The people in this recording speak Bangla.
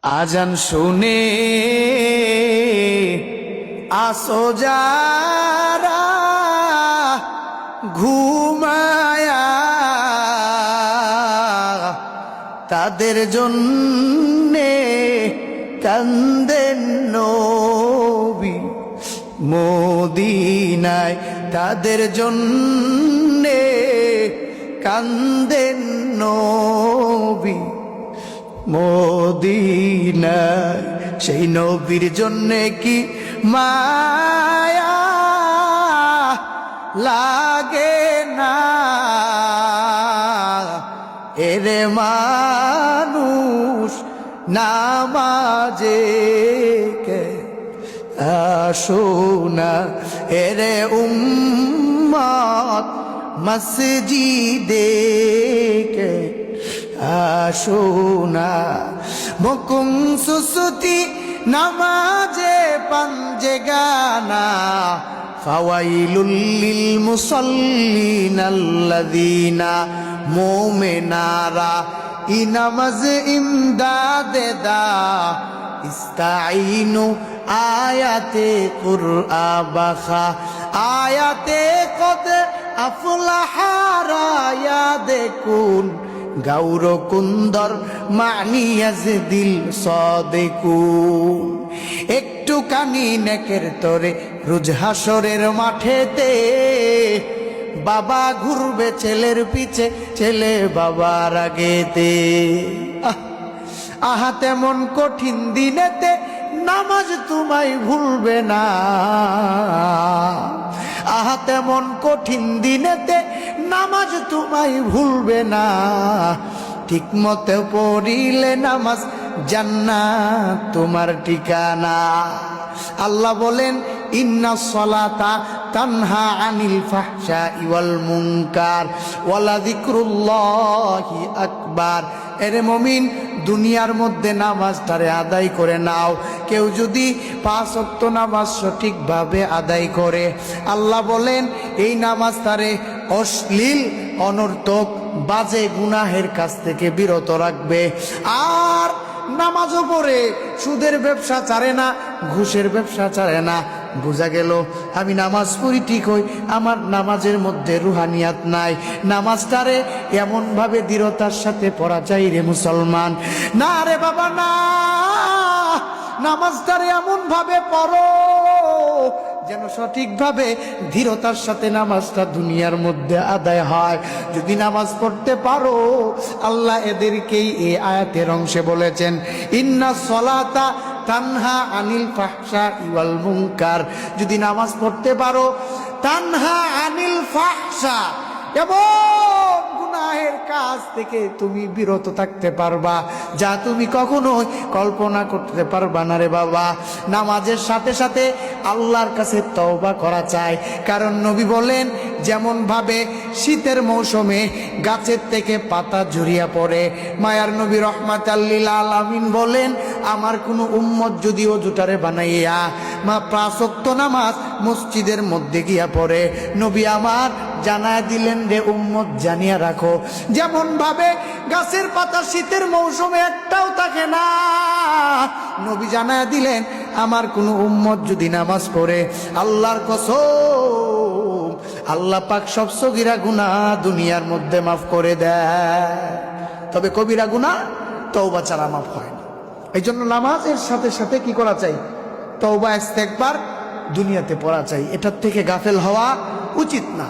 আজান শুনে আসো যারা ঘুমায়া, তাদের জন্যে কান্দেন নবী মদিনায়, তাদের জন্যে কান্দেন নবী মদিনায়। সেই নবীর জন্যে কি মায়া লাগে না? এরে মানুষ নামাজে কে আসো না, এরে উম্মত মসজিদে কে আসো না। মুকুম সুসুতি নামাজে পাঞ্জে গানা, ফাওয়াইলুল লিল মুসাল্লিন আল্লাযীনা মুমিনারা। ই নামাজ ইমদাদে দা ইস্তাইনু আয়াতে কুরআ বাখা, আয়াতে কদ আফলাহারা ইয়াদে কুন গাউর কুন্দর মানিয়াজ দিল সদেকুন। একটুখানি নেকের তরে রোজ হাসরের মাঠেতে, বাবা ঘুরবে ছেলের পিছে, ছেলে বাবার আগেতে। আহা তেমন কঠিন দিনেতে নামাজ তোমায় ভুলবে না। আহা তেমন কঠিন দিনেতে নামাজ তোমায় ভুলবে না। ঠিক মতো পড়িলে নামাজ জান্নাত তোমার ঠিকানা। আল্লাহ বলেন ইন্নাস সালাতা তানহা আনিল ফাহশাই ওয়াল মুনকার ওয়ালা যিকরুল্লাহি আকবার। এরে মুমিন, দুনিয়ার মধ্যে নামাজটারে আদায় করে নাও। কেউ যদি 5 ওয়াক্ত নামাজ সঠিকভাবে আদায় করে, আল্লাহ বলেন এই নামাজটারে অশ্লীল অনর্থক বাজে গুনাহের কাছ থেকে বিরত রাখবে। আর নামাজও পড়ে সুদের ব্যবসা ছাড়ে না, ঘুষের ব্যবসা ছাড়ে না। বোঝা গেল আমি নামাজ পড়ি ঠিক হই, আমার নামাজের মধ্যে রুহানিয়াত নাই। নামাজটারে এমন ভাবে দৃঢ়তার সাথে পড়া চাই রে মুসলমান। না রে বাবা না, নামাজটারে এমন ভাবে পড়ো যেন সঠিকভাবে দৃঢ়তার সাথে নামাজটা দুনিয়ার মধ্যে আদায় হয়। যদি নামাজ পড়তে পারো, আল্লাহ এদেরকেই এই আয়াতের অংশে বলেছেন ইন্নাস সালাতা তানহা আনিল ফাহশাই ওয়াল মুনকার। যদি নামাজ পড়তে পারো, তানহা আনিল ফাহশা, এবং গুনাহের কাজ থেকে তুমি বিরত থাকতে পারবা, যা তুমি কখনোই কল্পনা করতে পারবা না রে বাবা। নামাজের সাথে সাথে আল্লাহর কাছে তওবা করা চাই। কারণ নবী বলেন যেমন ভাবে শীতের মৌসুমে গাছের থেকে পাতা ঝরিয়া পড়ে, মায়ার নবী রহমাতাল লিল আলামিন বলেন আমার কোন উম্মত যদি ওযুটারে বানাইয়া 5 ওয়াক্ত নামাজ মসজিদের মধ্যে গিয়া পড়ে, নবী আমার জানায় দিলেন রে উম্মত জানিয়া রাখো, যেমন ভাবে গাছের পাতা শীতের মৌসুমে একটাও থাকে না, নবী জানায় দিলেন আমার কোন উম্মত যদি নামাজ পড়ে, আল্লাহর কসম আল্লাহ পাক সব সগীরা গুনাহ দুনিয়ার মধ্যে মাফ করে দেয়। তবে কবিরা গুনাহ তওবা ছাড়া মাফ হয় না। এই জন্য নামাজের সাথে সাথে কি করা চাই? তওবা ইস্তেগফার দুনিয়াতে পড়া চাই। এটার থেকে গাফেল হওয়া উচিত না।